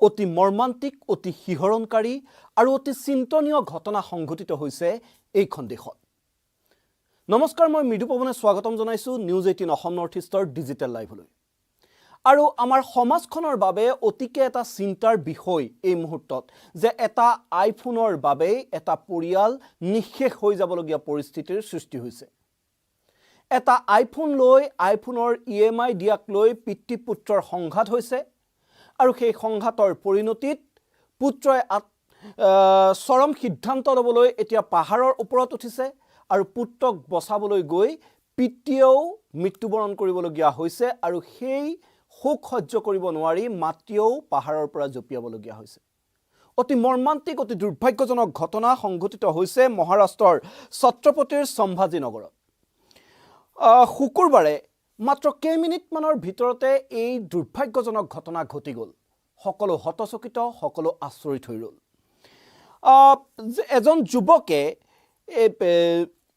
অতি মৰ্মান্তিক, অতি শিহৰণকাৰী আৰু অতি চিন্তনীয় ঘটনা সংঘটিত হৈছে এইখন দেশত। নমস্কাৰ, মই মৃদু পৱনে স্বাগতম জনাইছোঁ নিউজ 18 অসম নৰ্থ ইষ্টৰ ডিজিটেল লাইভলৈ। আৰু আমাৰ সমাজখনৰ বাবে অতিকে এটা চিন্তাৰ বিষয় এই মুহূৰ্তত যে এটা আইফোনৰ বাবে এটা পৰিয়াল নিঃশেষ হৈ যাবলগীয়া পৰিস্থিতিৰ সৃষ্টি হৈছে। এটা আইফোন লৈ আইফোনৰ EMI দিয়াক লৈ পিতৃ পুত্ৰৰ সংঘাত হৈছে আৰু সেই সংঘাতৰ পৰিণতিত পুত্ৰই চৰম সিদ্ধান্ত ল'বলৈ এতিয়া পাহাৰৰ ওপৰত উঠিছে আৰু পুত্ৰক বচাবলৈ গৈ পিতৃয়েও মৃত্যুবৰণ কৰিবলগীয়া হৈছে আৰু সেই শোক সহ্য কৰিব নোৱাৰি মাতৃয়েও পাহাৰৰ পৰা জঁপিয়াবলগীয়া হৈছে। অতি মৰ্মান্তিক, অতি দুৰ্ভাগ্যজনক ঘটনা সংঘটিত হৈছে মহাৰাষ্ট্ৰৰ ছত্ৰপতিৰ সম্ভাজী নগৰত। শুকুৰবাৰে মাত্ৰ কেইমিনিটমানৰ ভিতৰতে এই দুৰ্ভাগ্যজনক ঘটনা ঘটি গ'ল। সকলো হতচকিত, সকলো আচৰিত হৈ ৰ'ল। এজন যুৱকে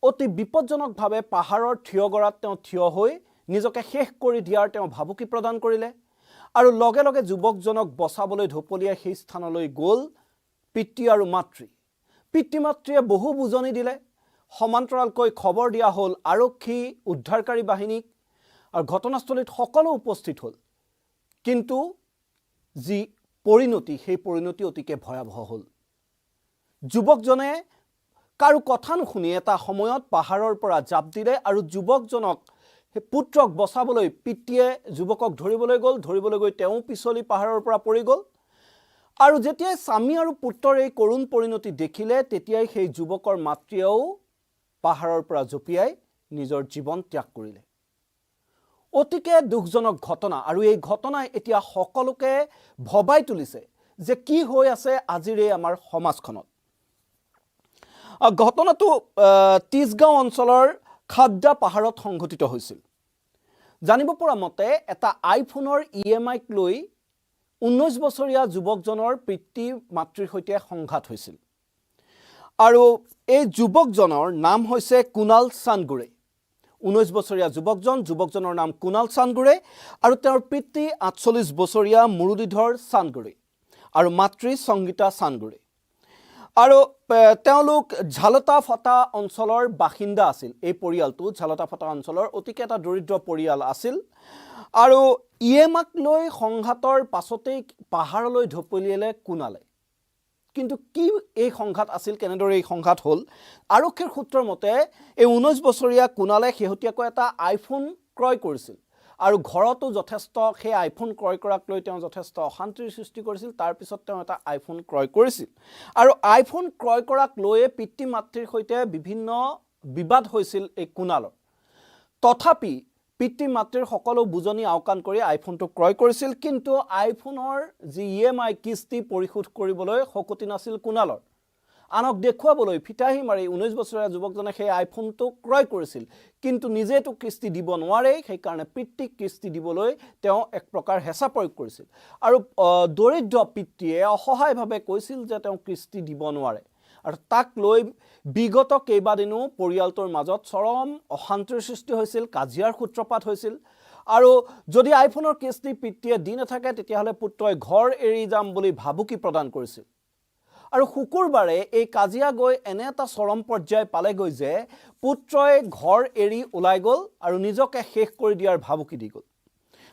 অতি বিপদজনকভাৱে পাহাৰৰ থিয়গৰাত তেওঁ থিয় হৈ নিজকে শেষ কৰি দিয়াৰ তেওঁ ভাবুকি প্ৰদান কৰিলে আৰু লগে লগে যুৱকজনক বচাবলৈ ঢপলিয়াই সেই স্থানলৈ গ'ল পিতৃ আৰু মাতৃ। পিতৃ মাতৃয়ে বহু বুজনি দিলে, সমান্তৰালকৈ খবৰ দিয়া হ'ল আৰক্ষী, উদ্ধাৰকাৰী বাহিনীক আৰু ঘটনাস্থলীত সকলো উপস্থিত হ'ল। কিন্তু যি পৰিণতি, সেই পৰিণতি অতিকে ভয়াৱহ হ'ল। যুৱকজনে কাৰো কথা নুশুনি এটা সময়ত পাহাৰৰ পৰা জাপ দিলে আৰু যুৱকজনক, সেই পুত্ৰক বচাবলৈ পিতৃয়ে যুৱকক ধৰিবলৈ গৈ তেওঁ পিছলি পাহাৰৰ পৰা পৰি গ'ল। আৰু যেতিয়াই স্বামী আৰু পুত্ৰৰ এই কৰুণ পৰিণতি দেখিলে, তেতিয়াই সেই যুৱকৰ মাতৃয়েও পাহাৰৰ পৰা জঁপিয়াই নিজৰ জীৱন ত্যাগ কৰিলে। অতিকে দুখজনক ঘটনা আৰু এই ঘটনাই এতিয়া সকলোকে ভবাই তুলিছে যে কি হৈ আছে আজিৰ এই আমাৰ সমাজখনত। ঘটনাটো তিছগাঁও অঞ্চলৰ খাদ্দা পাহাৰত সংঘটিত হৈছিল। জানিব পৰা মতে এটা আইফোনৰ EMIক লৈ 19 বছৰীয়া যুৱকজনৰ পিতৃ মাতৃৰ সৈতে সংঘাত হৈছিল আৰু এই যুৱকজনৰ নাম হৈছে কুণাল চানগুৰে। 19 বছৰীয়া যুৱকজনৰ নাম কুণাল চানগুৰে আৰু তেওঁৰ পিতৃ 48 বছৰীয়া মুৰুলীধৰ চানগুৰে আৰু মাতৃ সংগীতা চানগুৰে। আৰু তেওঁলোক ঝালতাফাটা অঞ্চলৰ বাসিন্দা আছিল। এই পৰিয়ালটো ঝালতাফাটা অঞ্চলৰ অতিকে এটা দৰিদ্ৰ পৰিয়াল আছিল আৰু EMIক লৈ সংঘাতৰ পাছতেই পাহাৰলৈ ঢপলিয়ালে কুণালে। কিন্তু কি এই সংঘাত আছিল, কেনেদৰে এই সংঘাত হ'ল? আৰক্ষীৰ সূত্ৰৰ মতে এই 19 বছৰীয়া কুণালে শেহতীয়াকৈ এটা আইফোন ক্ৰয় কৰিছিল আৰু ঘৰতো যথেষ্ট সেই আইফোন ক্ৰয় কৰাক লৈ তেওঁ যথেষ্ট অশান্তিৰ সৃষ্টি কৰিছিল। তাৰপিছত তেওঁ এটা আইফোন ক্ৰয় কৰিছিল আৰু আইফোন ক্ৰয় কৰাক লৈয়ে পিতৃ মাতৃৰ সৈতে বিভিন্ন বিবাদ হৈছিল এই কুণালৰ। তথাপি পিতৃ মাতৃৰ সকলো বুজনি আওকাণ কৰি আইফোনটো ক্ৰয় কৰিছিল, কিন্তু আইফোনৰ যি EMI কিস্তি পৰিশোধ কৰিবলৈ শকতি নাছিল কুণালৰ। আনক দেখুৱাবলৈ ফিতাহী মাৰি 19 বছৰীয়া যুৱকজনে সেই আইফোনটো ক্ৰয় কৰিছিল, কিন্তু নিজেতো কিস্তি দিব নোৱাৰে। সেইকাৰণে পিতৃক কিস্তি দিবলৈ তেওঁ এক প্ৰকাৰ হেঁচা প্ৰয়োগ কৰিছিল আৰু দৰিদ্ৰ পিতৃয়ে অসহায়ভাৱে কৈছিল যে তেওঁ কিস্তি দিব নোৱাৰে আৰু তাক লৈ বিগত কেইবাদিনো পৰিয়ালটোৰ মাজত চৰম অশান্তিৰ সৃষ্টি হৈছিল, কাজিয়াৰ সূত্ৰপাত হৈছিল। আৰু যদি আইফোনৰ কিস্তি পিতৃয়ে দি নাথাকে, তেতিয়াহ'লে পুত্ৰই ঘৰ এৰি যাম বুলি ভাবুকি প্ৰদান কৰিছিল। আৰু শুকুৰবাৰে এই কাজিয়া গৈ এনে এটা চৰম পৰ্যায় পালেগৈ যে পুত্ৰই ঘৰ এৰি ওলাই গ'ল আৰু নিজকে শেষ কৰি দিয়াৰ ভাবুকি দি গ'ল।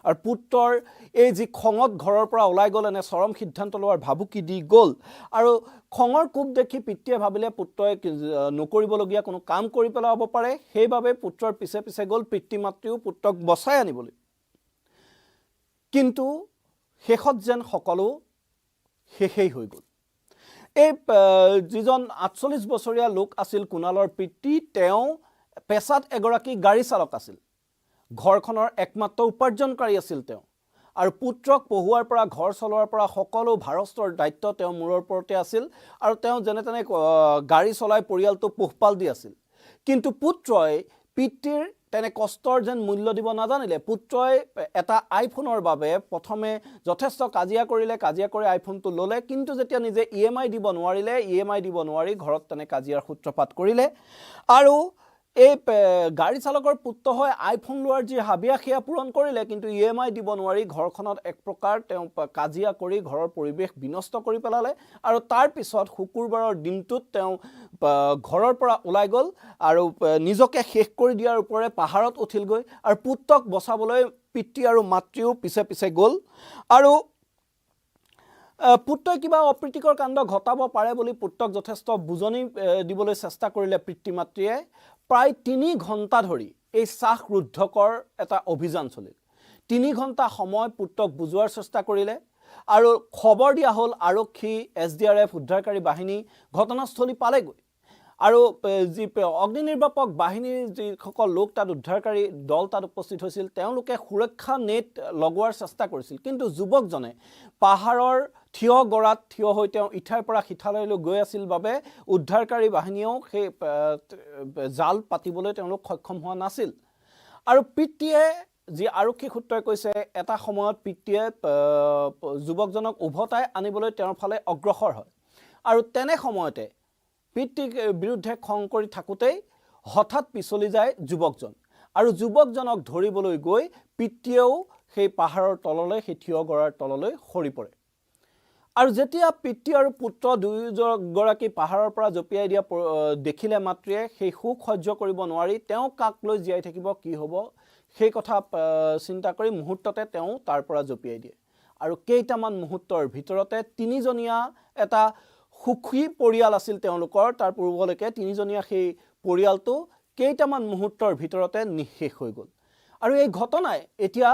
আৰু পুত্ৰৰ এই যি খঙত ঘৰৰ পৰা ওলাই গ'ল, এনে চৰম সিদ্ধান্ত লোৱাৰ ভাবুকি দি গ'ল আৰু খঙৰ কোব দেখি পিতৃয়ে ভাবিলে পুত্ৰই নকৰিবলগীয়া কোনো কাম কৰি পেলাব পাৰে। সেইবাবে পুত্ৰৰ পিছে পিছে গ'ল পিতৃ মাতৃও পুত্ৰক বচাই আনিবলৈ। কিন্তু শেষত যেন সকলো শেষেই হৈ গ'ল। এই যিজন 48 বছৰীয়া লোক আছিল কুণালৰ পিতৃ, তেওঁ পেছাত এগৰাকী গাড়ী চালক আছিল। ঘৰখনৰ একমাত্ৰ উপাৰ্জনকাৰী আছিল তেওঁ আৰু পুত্ৰক পঢ়ুৱাৰ পৰা ঘৰ চলোৱাৰ পৰা সকলো ভাৰস্তৰ দায়িত্ব তেওঁ মূৰৰ ওপৰতে আছিল আৰু তেওঁ যেনে তেনে গাড়ী চলাই পৰিয়ালটো পোহপাল দি আছিল। কিন্তু পুত্ৰই পিতৃৰ তেনে কষ্টৰ যেন মূল্য দিব নাজানিলে। পুত্ৰই এটা আইফোনৰ বাবে প্ৰথমে যথেষ্ট কাজিয়া কৰিলে, কাজিয়া কৰি আইফোনটো ল'লে, কিন্তু যেতিয়া নিজে EMI দিব নোৱাৰি ঘৰত তেনে কাজিয়াৰ সূত্ৰপাত কৰিলে আৰু এই গাড়ী চালকৰ পুত্ৰ হৈ আইফোন লোৱাৰ যি হাবিয়া সেয়া পূৰণ কৰিলে, কিন্তু EMI দিব নোৱাৰি ঘৰখনত এক প্ৰকাৰ তেওঁ কাজিয়া কৰি ঘৰৰ পৰিৱেশ বিনষ্ট কৰি পেলালে। আৰু তাৰ পিছত শুকুৰবাৰৰ দিনটোত তেওঁ ঘৰৰ পৰা ওলাই গ'ল আৰু নিজকে শেষ কৰি দিয়াৰ ওপৰে পাহাৰত উঠিলগৈ আৰু পুত্ৰক বচাবলৈ পিতৃ আৰু মাতৃও পিছে পিছে গ'ল। আৰু পুত্ৰই কিবা অপ্ৰীতিকৰ কাণ্ড ঘটাব পাৰে বুলি পুত্ৰক যথেষ্ট বুজনি দিবলৈ চেষ্টা কৰিলে পিতৃ মাতৃয়ে। প্ৰায় 3 ঘণ্টা ধৰি এই শ্বাসৰুদ্ধকৰ এটা অভিযান চলিল। 3 ঘণ্টা সময় পুত্ৰক বুজোৱাৰ চেষ্টা কৰিলে আৰু খবৰ দিয়া হ'ল আৰক্ষী, SDRF উদ্ধাৰকাৰী বাহিনী ঘটনাস্থলী পালেগৈ। আৰু যি অগ্নি নিৰ্বাপক বাহিনীৰ যিসকল লোক তাত উদ্ধাৰকাৰী দল তাত উপস্থিত হৈছিল, তেওঁলোকে সুৰক্ষা নেট লগোৱাৰ চেষ্টা কৰিছিল, কিন্তু যুৱকজনে পাহাৰৰ থিয় গৰাত থিয় হৈ তেওঁ ইঠাইৰ পৰা সিঠালৈ গৈ আছিল বাবে উদ্ধাৰকাৰী বাহিনীয়েও সেই জাল পাতিবলৈ তেওঁলোক সক্ষম হোৱা নাছিল। আৰু পিতৃয়ে, যি আৰক্ষী সূত্ৰই কৈছে, এটা সময়ত পিতৃয়ে যুৱকজনক উভতাই আনিবলৈ তেওঁৰ ফালে অগ্ৰসৰ হয়। আৰু তেনে সময়তে পিতৃৰ বিৰুদ্ধে খং কৰি থাকোঁতেই হঠাৎ পিছলি যায় যুৱকজন আৰু যুৱকজনক ধৰিবলৈ গৈ পিতৃয়েও সেই পাহাৰৰ তললৈ, সেই থিয় গৰাৰ তললৈ সৰি পৰে। আৰু যেতিয়া পিতৃ আৰু পুত্ৰ দুয়োগৰাকী পাহাৰৰ পৰা জঁপিয়াই দিয়া দেখিলে মাতৃয়ে, সেই সুখ সহ্য কৰিব নোৱাৰি তেওঁ কাক লৈ জীয়াই থাকিব, কি হ'ব সেই কথা চিন্তা কৰি মুহূৰ্ততে তেওঁ তাৰ পৰা জঁপিয়াই দিয়ে। আৰু কেইটামান মুহূৰ্তৰ ভিতৰতে 3জনীয়া এটা সুখী পৰিয়াল আছিল তেওঁলোকৰ, তাৰ পূৰ্বলৈকে 3জনীয়া সেই পৰিয়ালটো কেইটামান মুহূৰ্তৰ ভিতৰতে নিঃশেষ হৈ গ'ল। আৰু এই ঘটনাই এতিয়া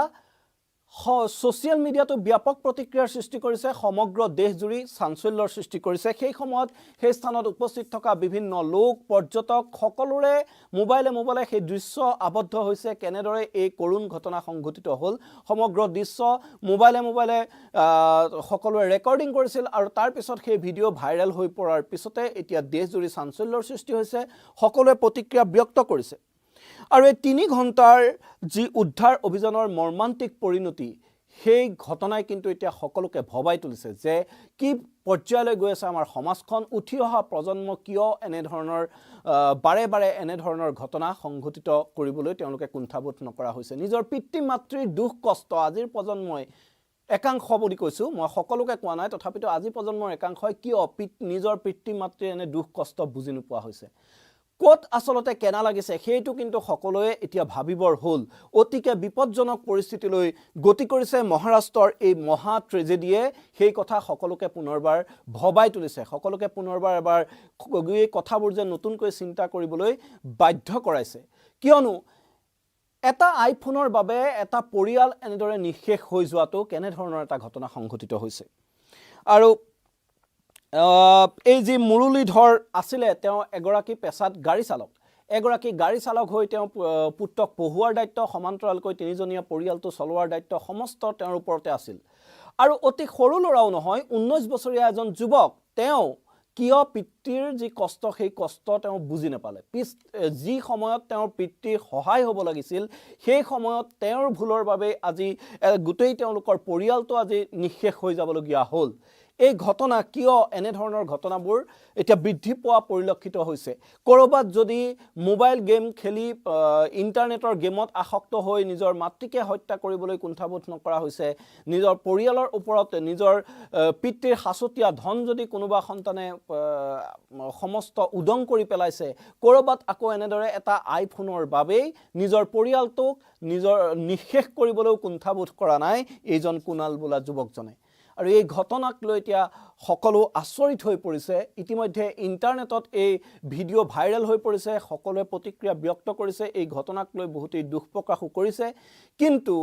ছ'চিয়েল মিডিয়াটো ব্যাপক প্ৰতিক্ৰিয়াৰ সৃষ্টি কৰিছে, সমগ্ৰ দেশজুৰি চাঞ্চল্যৰ সৃষ্টি কৰিছে। সেই সময়ত সেই স্থানত উপস্থিত থকা বিভিন্ন লোক, পৰ্যটক সকলোৰে মোবাইলে সেই দৃশ্য আবদ্ধ হৈছে, কেনেদৰে এই কৰুণ ঘটনা সংঘটিত হ'ল। সমগ্ৰ দৃশ্য মোবাইলে সকলোৱে ৰেকৰ্ডিং কৰিছিল আৰু তাৰপিছত সেই ভিডিঅ' ভাইৰেল হৈ পৰাৰ পিছতে এতিয়া দেশজুৰি চাঞ্চল্যৰ সৃষ্টি হৈছে, সকলোৱে প্ৰতিক্ৰিয়া ব্যক্ত কৰিছে। আৰু এই 3 ঘণ্টাৰ যি উদ্ধাৰ অভিযানৰ মৰ্মান্তিক পৰিণতি, সেই ঘটনাই কিন্তু এতিয়া সকলোকে ভবাই তুলিছে যে কি পৰ্যায়লৈ গৈ আছে আমাৰ সমাজখন। উঠি অহা প্ৰজন্ম কিয় এনেধৰণৰ বাৰে বাৰে এনেধৰণৰ ঘটনা সংঘটিত কৰিবলৈ তেওঁলোকে কুণ্ঠাবোধ নকৰা হৈছে। নিজৰ পিতৃ মাতৃৰ দুখ কষ্ট আজিৰ প্ৰজন্মই, একাংশ বুলি কৈছোঁ, মই সকলোকে কোৱা নাই, তথাপিতো আজি প্ৰজন্মৰ একাংশই কিয় নিজৰ পিতৃ মাতৃৰ এনে দুখ কষ্ট বুজি নোপোৱা হৈছে, ক'ত আচলতে কেনা লাগিছে, সেইটো কিন্তু সকলোৱে এতিয়া ভাবিবৰ হ'ল। অতিকে বিপদজনক পৰিস্থিতিলৈ গতি কৰিছে মহাৰাষ্ট্ৰৰ এই মহা ট্ৰেজেডিয়ে, সেই কথা সকলোকে পুনৰবাৰ ভবাই তুলিছে, সকলোকে পুনৰবাৰ এবাৰ এই কথাবোৰ যে নতুনকৈ চিন্তা কৰিবলৈ বাধ্য কৰাইছে। কিয়নো এটা আইফোনৰ বাবে এটা পৰিয়াল এনেদৰে নিঃশেষ হৈ যোৱাটো কেনেধৰণৰ এটা ঘটনা সংঘটিত হৈছে। আৰু এই যি মুৰলীধৰ আছিলে, তেওঁ এগৰাকী পেছাত গাড়ী চালক, এগৰাকী গাড়ী চালক হৈ তেওঁ পুত্ৰক পঢ়ুৱাৰ দায়িত্ব, সমান্তৰালকৈ 3জনীয়া পৰিয়ালটো চলোৱাৰ দায়িত্ব সমস্ত তেওঁৰ ওপৰতে আছিল। আৰু অতি সৰু ল'ৰাও নহয়, 19 বছৰীয়া এজন যুৱক, তেওঁ কিয় পিতৃৰ যি কষ্ট, সেই কষ্ট তেওঁ বুজি নাপালে। যি সময়ত তেওঁৰ পিতৃৰ সহায় হ'ব লাগিছিল, সেই সময়ত তেওঁৰ ভুলৰ বাবে আজি গোটেই তেওঁলোকৰ পৰিয়ালটো আজি নিঃশেষ হৈ যাবলগীয়া হ'ল। এই ঘটনা কিয়, এনেধৰণৰ ঘটনাবোৰ এতিয়া বৃদ্ধি পোৱা পৰিলক্ষিত হৈছে। ক'ৰবাত যদি মোবাইল গেম খেলি ইণ্টাৰনেটৰ গেমত আসক্ত হৈ নিজৰ মাতৃকে হত্যা কৰিবলৈ কুণ্ঠাবোধ নকৰা হৈছে, নিজৰ পৰিয়ালৰ ওপৰত নিজৰ পিতৃৰ সাঁচতীয়া ধন যদি কোনোবা সন্তানে সমস্ত উদং কৰি পেলাইছে, ক'ৰবাত আকৌ এনেদৰে এটা আইফোনৰ বাবেই নিজৰ পৰিয়ালটোক নিঃশেষ কৰিবলৈও কুণ্ঠাবোধ কৰা নাই এইজন কুণাল বোলা যুৱকজনে। আৰু এই ঘটনাক লৈ এতিয়া সকলো আচৰিত হৈ পৰিছে। ইতিমধ্যে ইণ্টাৰনেটত এই ভিডিঅ' ভাইৰেল হৈ পৰিছে, সকলোৱে প্ৰতিক্ৰিয়া ব্যক্ত কৰিছে, এই ঘটনাক লৈ বহুতেই দুখ প্ৰকাশো কৰিছে। কিন্তু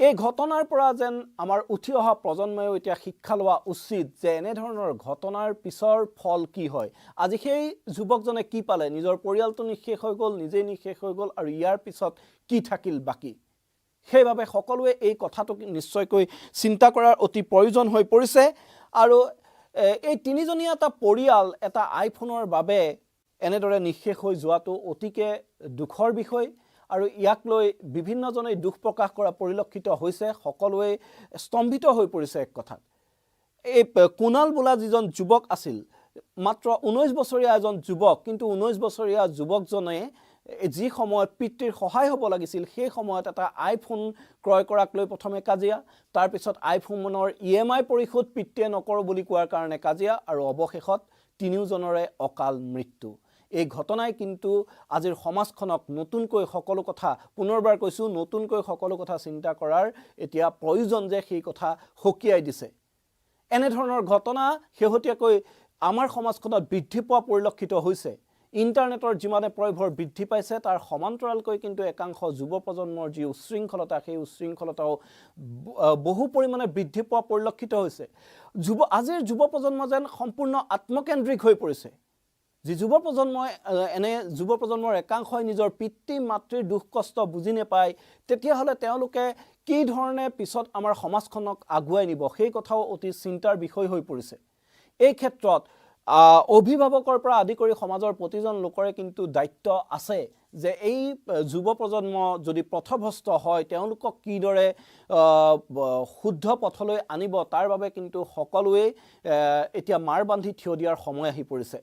এই ঘটনাৰ পৰা যেন আমাৰ উঠি অহা প্ৰজন্ময়ো এতিয়া শিক্ষা লোৱা উচিত যে এনেধৰণৰ ঘটনাৰ পিছৰ ফল কি হয়। আজি সেই যুৱকজনে কি পালে, নিজৰ পৰিয়ালটো নিঃশেষ হৈ গ'ল, নিজেই নিঃশেষ হৈ গ'ল, আৰু ইয়াৰ পিছত কি থাকিল বাকী। সেইবাবে সকলোৱে এই কথাটো নিশ্চয়কৈ চিন্তা কৰাৰ অতি প্ৰয়োজন হৈ পৰিছে। আৰু এই 3জনীয়া এটা পৰিয়াল এটা আইফোনৰ বাবে এনেদৰে নিঃশেষ হৈ যোৱাটো অতিকে দুখৰ বিষয়। আৰু ইয়াক লৈ বিভিন্নজনে দুখ প্ৰকাশ কৰা পৰিলক্ষিত হৈছে, সকলোৱে স্তম্ভিত হৈ পৰিছে এক কথাত। এই কুণাল বোলা যিজন যুৱক আছিল, মাত্ৰ 19 বছৰীয়া এজন যুৱক, কিন্তু 19 বছৰীয়া যুৱকজনে যি সময়ত পিতৃৰ সহায় হ'ব লাগিছিল সেই সময়ত এটা আইফোন ক্ৰয় কৰাক লৈ প্ৰথমে কাজিয়া, তাৰপিছত আইফোনৰ EMI পৰিশোধ পিতৃয়ে নকৰোঁ বুলি কোৱাৰ কাৰণে কাজিয়া, আৰু অৱশেষত তিনিওজনৰে অকাল মৃত্যু। এই ঘটনাই কিন্তু আজিৰ সমাজখনক নতুনকৈ সকলো কথা, পুনৰবাৰ কৈছোঁ, নতুনকৈ সকলো কথা চিন্তা কৰাৰ এতিয়া প্ৰয়োজন যে সেই কথা সকীয়াই দিছে। এনেধৰণৰ ঘটনা শেহতীয়াকৈ আমাৰ সমাজখনত বৃদ্ধি পোৱা পৰিলক্ষিত হৈছে। ইণ্টাৰনেটৰ যিমানে প্ৰয়োভৰ বৃদ্ধি পাইছে তাৰ সমান্তৰালকৈ কিন্তু একাংশ যুৱ প্ৰজন্মৰ যি উশৃংখলতা, সেই উশৃংখলতাও বহু পৰিমাণে বৃদ্ধি পোৱা পৰিলক্ষিত হৈছে। আজিৰ যুৱ প্ৰজন্ম যেন সম্পূৰ্ণ আত্মকেন্দ্ৰিক হৈ পৰিছে। যি যুৱ প্ৰজন্মৰ একাংশই নিজৰ পিতৃ মাতৃৰ দুখ কষ্ট বুজি নাপায়, তেতিয়াহ'লে তেওঁলোকে কি ধৰণে পিছত আমাৰ সমাজখনক আগুৱাই নিব সেই কথাও অতি চিন্তাৰ বিষয় হৈ পৰিছে। এই ক্ষেত্ৰত অভিভাৱকৰ পৰা আদি কৰি সমাজৰ প্ৰতিজন লোকৰে কিন্তু দায়িত্ব আছে যে এই যুৱ প্ৰজন্ম যদি পথভ্ৰষ্ট হয় তেওঁলোকক কিদৰে শুদ্ধ পথলৈ আনিব তাৰ বাবে কিন্তু সকলোৱে এতিয়া মাৰ বান্ধি থিয় দিয়াৰ সময় আহি পৰিছে।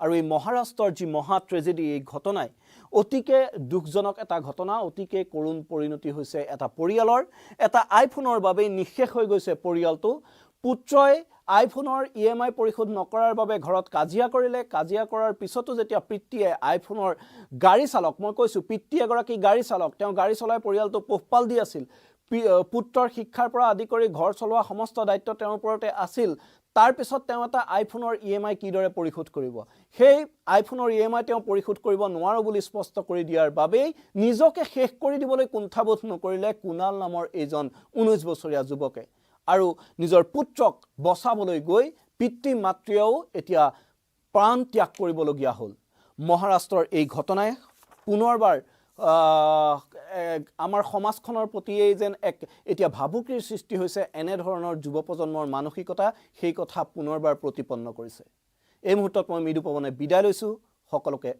আৰু এই মহাৰাষ্ট্ৰৰ যি মহা ট্ৰেজেডি, এই ঘটনাই অতিকে দুখজনক এটা ঘটনা, অতিকে কৰুণ পৰিণতি হৈছে এটা পৰিয়ালৰ। এটা আইফোনৰ বাবেই নিঃশেষ হৈ গৈছে পৰিয়ালটো। পুত্ৰই আইফোনৰ EMI পৰিশোধ নকৰাৰ বাবে ঘৰত কাজিয়া কৰিলে। কাজিয়া কৰাৰ পিছতো যেতিয়া পিতৃয়ে আইফোনৰ গাড়ী চালক, মই কৈছোঁ পিতৃ এগৰাকী গাড়ী চালক, তেওঁ গাড়ী চলাই পৰিয়ালটো পোহপাল দি আছিল। পুত্ৰৰ শিক্ষাৰ পৰা আদি কৰি ঘৰ চলোৱা সমস্ত দায়িত্ব তেওঁৰ ওপৰতে আছিল। তাৰপিছত তেওঁ এটা আইফোনৰ EMI কিদৰে পৰিশোধ কৰিব? সেই আইফোনৰ EMI তেওঁ পৰিশোধ কৰিব নোৱাৰোঁ বুলি স্পষ্ট কৰি দিয়াৰ বাবেই নিজকে শেষ কৰি দিবলৈ কুণ্ঠাবোধ নকৰিলে কুণাল নামৰ এইজন 19 বছৰীয়া যুৱকে। আৰু নিজৰ পুত্ৰক বচাবলৈ গৈ পিতৃ মাতৃয়েও এতিয়া প্ৰাণ ত্যাগ কৰিবলগীয়া হ'ল। মহাৰাষ্ট্ৰৰ এই ঘটনাই পুনৰবাৰ আমাৰ সমাজখনৰ প্ৰতিয়েই যেন এক এতিয়া ভাবুকিৰ সৃষ্টি হৈছে। এনেধৰণৰ যুৱ প্ৰজন্মৰ মানসিকতা, সেই কথা পুনৰবাৰ প্ৰতিপন্ন কৰিছে। এই মুহূৰ্তত মই মৃদু পৱনে বিদায় লৈছোঁ। সকলোকে